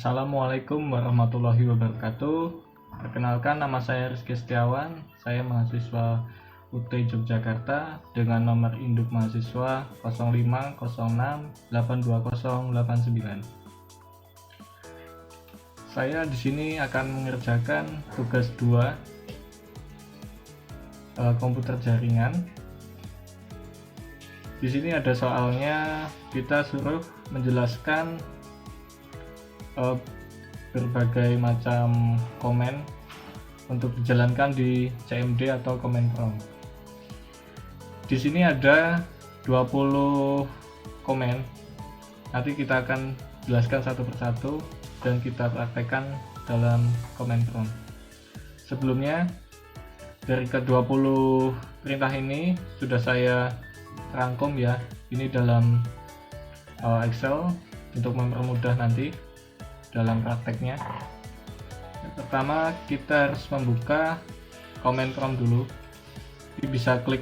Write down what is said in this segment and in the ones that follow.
Assalamualaikum warahmatullahi wabarakatuh. Perkenalkan, nama saya Rizky Setiawan. Saya mahasiswa UT Yogyakarta dengan nomor induk mahasiswa 0506820089. Saya di sini akan mengerjakan tugas 2 komputer jaringan. Di sini ada soalnya, kita suruh menjelaskan berbagai macam komen untuk dijalankan di CMD atau command prompt. Di sini ada 20 komen. Nanti kita akan jelaskan satu persatu dan kita praktekkan dalam command prompt. Sebelumnya, dari ke-20 perintah ini sudah saya rangkum ya. Ini dalam Excel untuk mempermudah nanti dalam prakteknya. Yang pertama, kita harus membuka command prompt dulu. Jadi bisa klik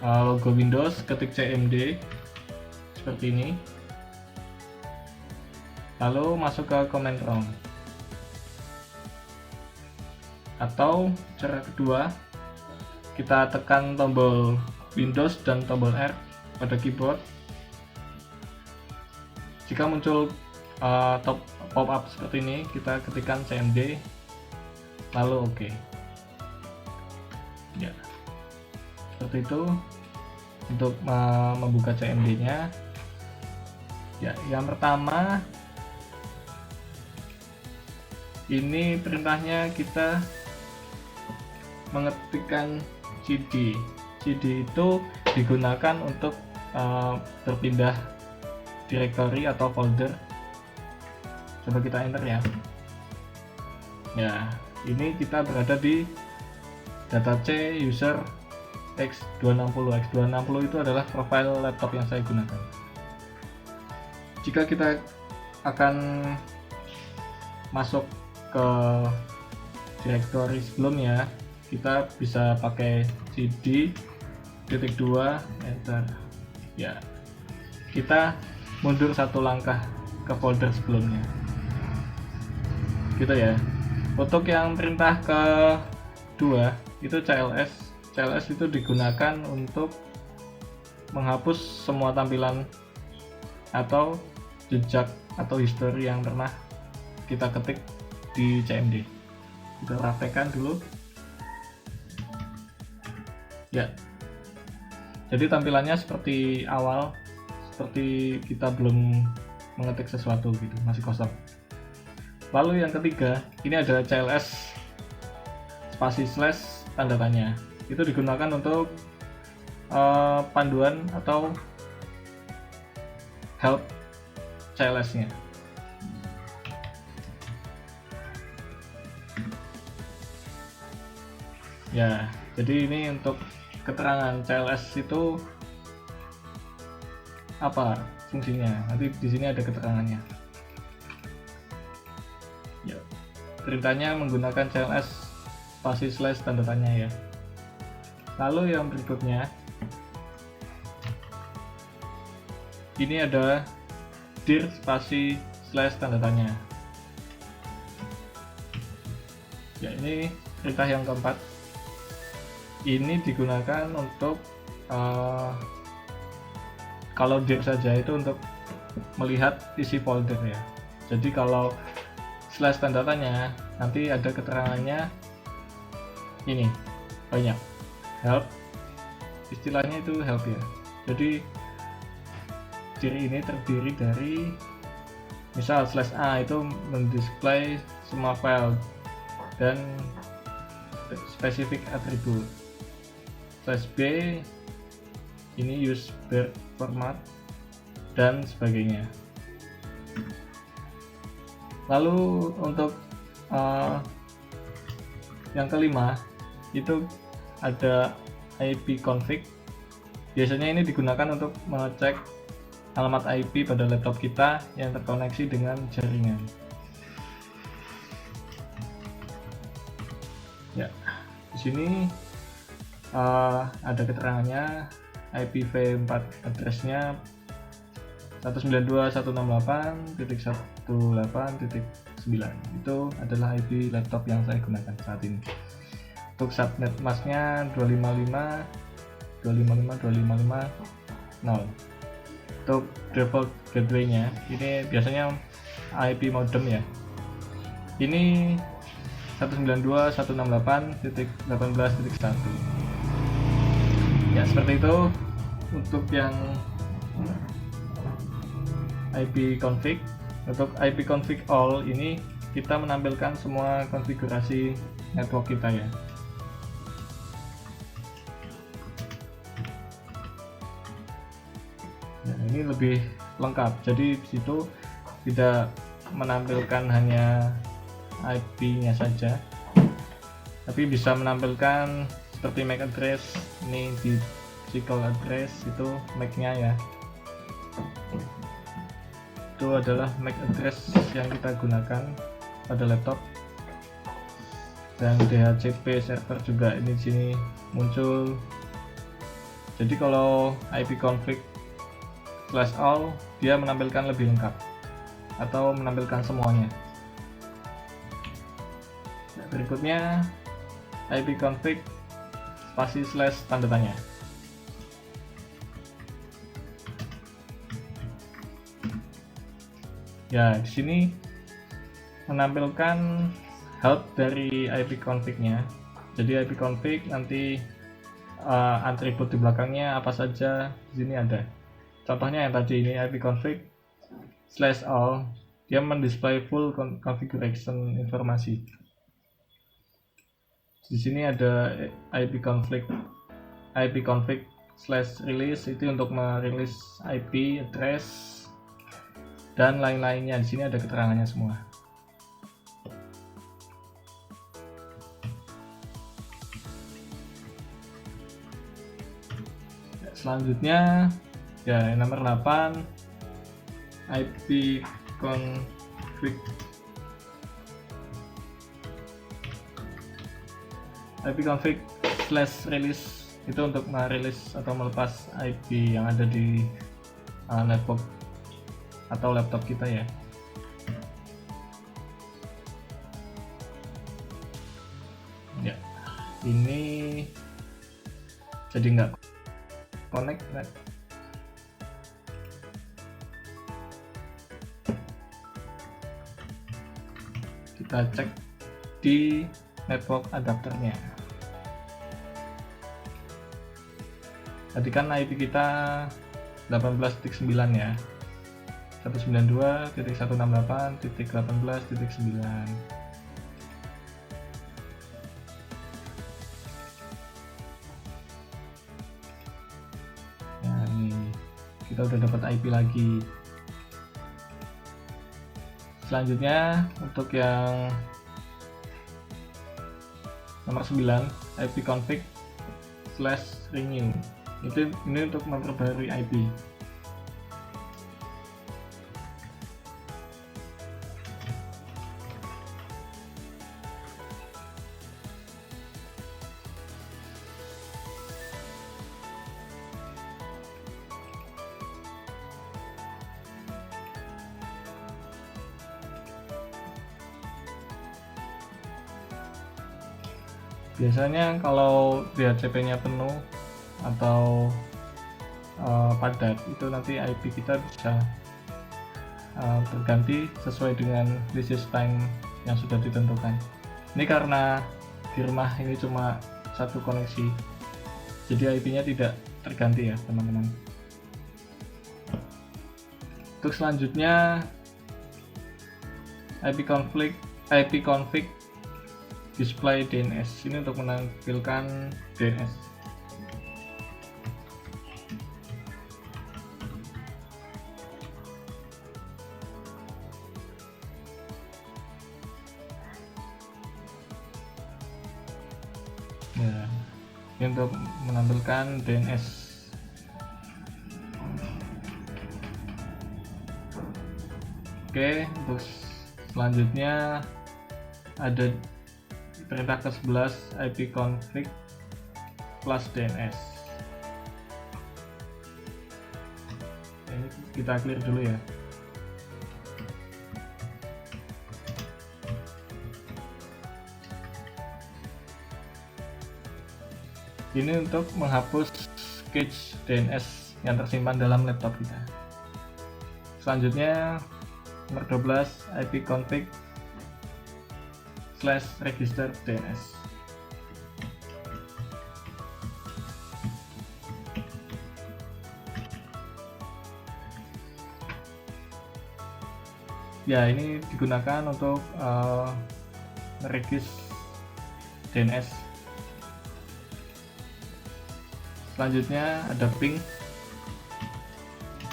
logo Windows, ketik CMD seperti ini, lalu masuk ke command prompt. Atau cara kedua, kita tekan tombol Windows dan tombol R pada keyboard. Jika muncul pop-up seperti ini, kita ketikkan CMD lalu OK. Ya, seperti itu untuk membuka CMD nya. Ya, yang pertama ini perintahnya kita mengetikkan CD. CD itu digunakan untuk berpindah directory atau folder. Coba kita enter ya. Ya, ini kita berada di data C user X260. X260 itu adalah profile laptop yang saya gunakan. Jika kita akan masuk ke directory sebelumnya, kita bisa pakai CD titik 2 enter. Ya, kita mundur satu langkah ke folder sebelumnya gitu ya. Untuk yang perintah kedua itu CLS. CLS itu digunakan untuk menghapus semua tampilan atau jejak atau history yang pernah kita ketik di CMD. Kita praktekkan dulu ya. Jadi tampilannya seperti awal, seperti kita belum mengetik sesuatu gitu, masih kosong. Lalu yang ketiga, ini ada CLS spasi slash tanda tanya. Itu digunakan untuk panduan atau help CLS nya. Ya, jadi ini untuk keterangan CLS itu apa fungsinya, nanti di sini ada keterangannya. Ya, perintahnya menggunakan CLS spasi slash tanda tanya ya. Lalu yang berikutnya, ini ada dir spasi slash tanda tanya. Ya, ini perintah yang keempat. Ini digunakan untuk kalau dir saja itu untuk melihat isi folder ya. Jadi kalau slash tanda tanya, nanti ada keterangannya ini banyak help, istilahnya itu help ya. Jadi dir ini terdiri dari misal slash A itu mendisplay semua file dan spesifik atribut, slash B ini use bird format dan sebagainya. Lalu untuk yang kelima itu ada IP config. Biasanya ini digunakan untuk mengecek alamat IP pada laptop kita yang terkoneksi dengan jaringan. Ya, di sini ada keterangannya. IPv4 address-nya 192.168.1.18.9 itu adalah IP laptop yang saya gunakan saat ini. Untuk subnet masknya 255.255.255.0. Untuk default gateway-nya ini biasanya IP modem ya. Ini 192.168.18.1. Ya, seperti itu untuk yang IP config. Untuk IP config all ini kita menampilkan semua konfigurasi network kita ya. Nah, ini lebih lengkap. Jadi di situ tidak menampilkan hanya IP-nya saja, tapi bisa menampilkan seperti MAC address. Ini di physical address itu MAC-nya ya. Itu adalah MAC address yang kita gunakan pada laptop. Dan DHCP server juga ini di sini muncul. Jadi kalau IP config /all dia menampilkan lebih lengkap atau menampilkan semuanya. Nah, berikutnya IP config spasi / tanda tanya. Ya, di sini menampilkan help dari IP config-nya. Jadi IP config nanti atribut di belakangnya apa saja di sini ada. Contohnya yang tadi ini IP config /all, dia mendisplay full configuration informasi. Di sini ada IP config /release itu untuk merilis IP address dan lain-lainnya. Di sini ada keterangannya semua. Selanjutnya ya yang nomor 8 IP config /release itu untuk merilis atau melepas IP yang ada di network atau laptop kita ya. Ya, ini jadi nggak connect. Kita cek di network adapternya. Tadi kan IP kita 18.9 ya. 192.168.18.9. Nah, ini kita udah dapat IP lagi. Selanjutnya untuk yang nomor 9 IP config /renew. Ini untuk memperbarui IP. Biasanya kalau DHCP-nya penuh atau padat, itu nanti IP kita bisa terganti sesuai dengan resist time yang sudah ditentukan. Ini karena di rumah ini cuma satu koneksi, jadi IP-nya tidak terganti ya teman-teman. Untuk selanjutnya IP config display DNS, ini untuk menampilkan DNS. Ya, ini untuk menampilkan DNS. Oke, untuk selanjutnya ada perintah ke-11 IP config /DNS. Ini kita clear dulu ya. Ini untuk menghapus cache DNS yang tersimpan dalam laptop kita. Selanjutnya nomor 12 ipconfig/register DNS. Ya, ini digunakan untuk meregis DNS. Selanjutnya ada ping.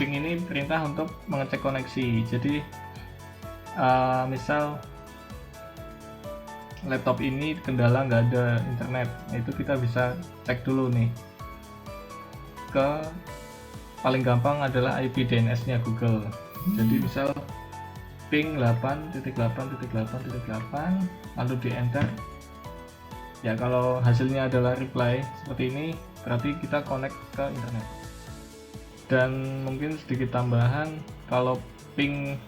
Ping ini perintah untuk mengecek koneksi. Jadi misal laptop ini kendala nggak ada internet, itu kita bisa cek dulu nih. Paling gampang adalah IP DNS-nya Google. Jadi misal ping 8.8.8.8 lalu di enter. Ya, kalau hasilnya adalah reply seperti ini, berarti kita connect ke internet. Dan mungkin sedikit tambahan, kalau ping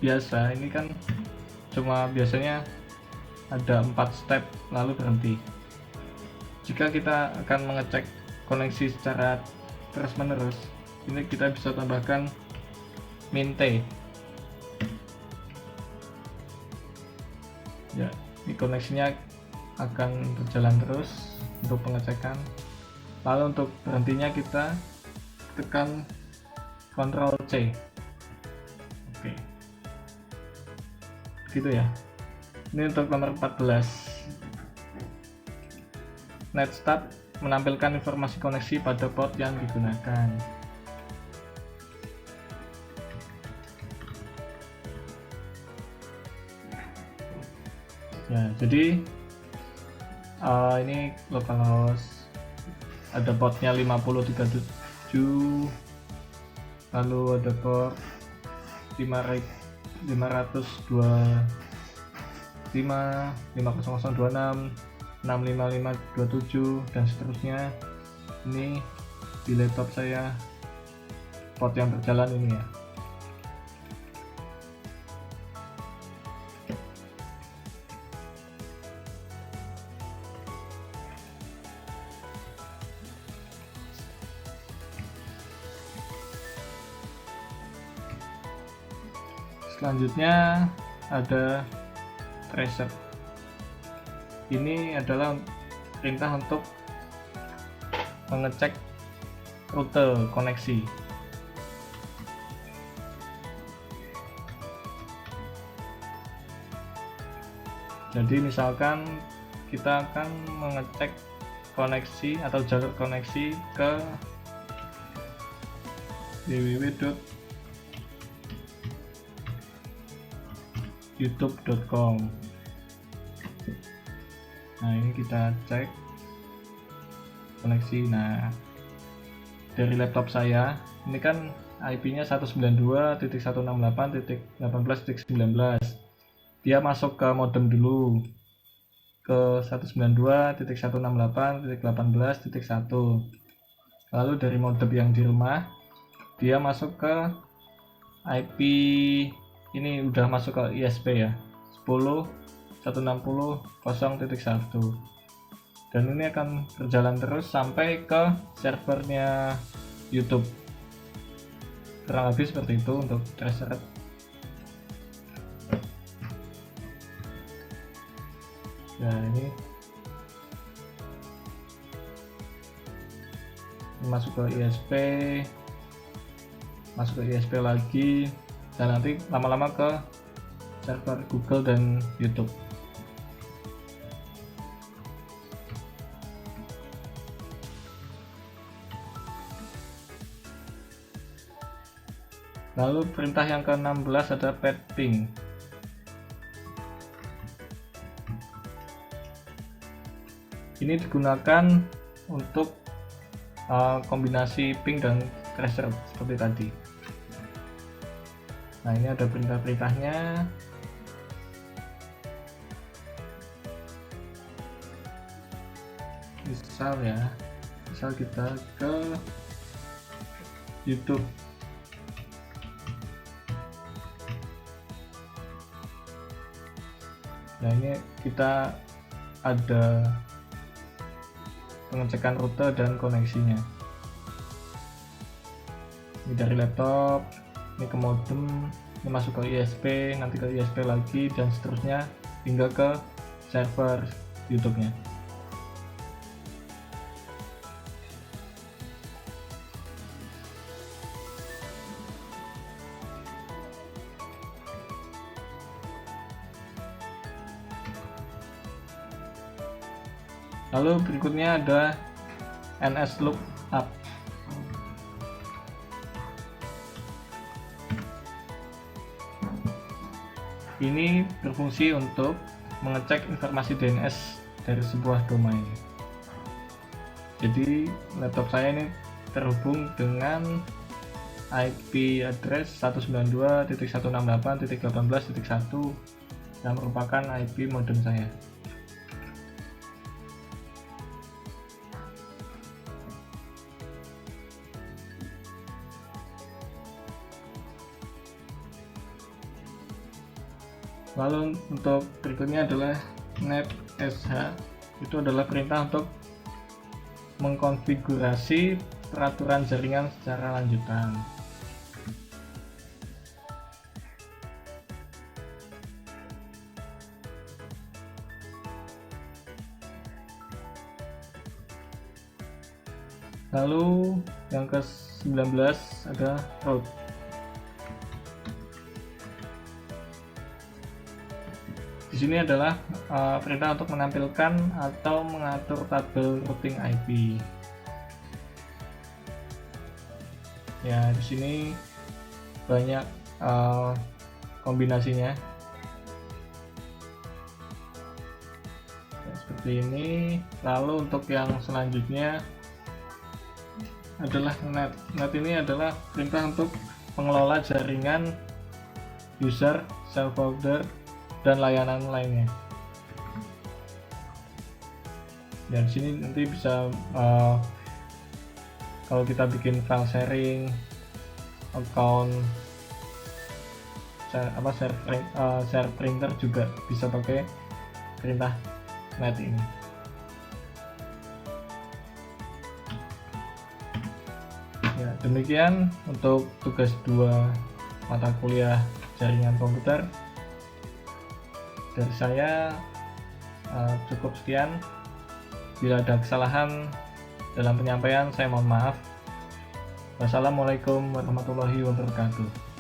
biasa ini kan cuma biasanya ada 4 step lalu berhenti. Jika kita akan mengecek koneksi secara terus menerus, ini kita bisa tambahkan min t. Ya, ini koneksinya akan berjalan terus untuk pengecekan. Lalu untuk berhentinya kita tekan Ctrl C. Oke, gitu ya. Ini untuk nomor 14. Netstat menampilkan informasi koneksi pada port yang digunakan. Ya, jadi ini localhost, ada portnya 5037, lalu ada port 502 50026 65527 dan seterusnya. Ini di laptop saya port yang berjalan ini ya. Selanjutnya ada tracer. Ini adalah perintah untuk mengecek rute koneksi. Jadi misalkan kita akan mengecek koneksi atau jalur koneksi ke www.youtube.com. Nah, ini kita cek koneksi. Nah, dari laptop saya ini kan IP-nya 192.168.18.19. Dia masuk ke modem dulu ke 192.168.18.1. Lalu dari modem yang di rumah dia masuk ke IP, ini udah masuk ke ISP ya, 10.160.0.1, dan ini akan berjalan terus sampai ke servernya YouTube. Kurang lebih seperti itu untuk tracer. Nah, ini masuk ke ISP lagi, dan nanti lama-lama ke server Google dan YouTube. Lalu perintah yang ke-16 ada pet ping. Ini digunakan untuk kombinasi ping dan tracer seperti tadi. Nah, ini ada perintah-perintahnya. Misal kita ke YouTube Nah, ini kita ada pengecekan rute dan koneksinya. Ini dari laptop, ini ke modem, ini masuk ke ISP, nanti ke ISP lagi, dan seterusnya hingga ke server YouTube-nya. Lalu berikutnya ada NS Lookup. Ini berfungsi untuk mengecek informasi DNS dari sebuah domain. Jadi laptop saya ini terhubung dengan IP address 192.168.18.1 yang merupakan IP modem saya. Lalu untuk berikutnya adalah netsh. Itu adalah perintah untuk mengkonfigurasi peraturan jaringan secara lanjutan. Lalu yang ke-19 ada route. Di sini adalah perintah untuk menampilkan atau mengatur tabel routing IP. Ya, di sini banyak kombinasinya. Ya, seperti ini. Lalu untuk yang selanjutnya adalah net. Net ini adalah perintah untuk pengelola jaringan, user, shell folder, dan layanan lainnya. Dan sini nanti bisa kalau kita bikin file sharing, account, share printer juga bisa pakai perintah net ini. Ya, demikian untuk tugas 2 mata kuliah jaringan komputer. Dari saya cukup sekian. Bila ada kesalahan dalam penyampaian, saya mohon maaf. Wassalamualaikum warahmatullahi wabarakatuh.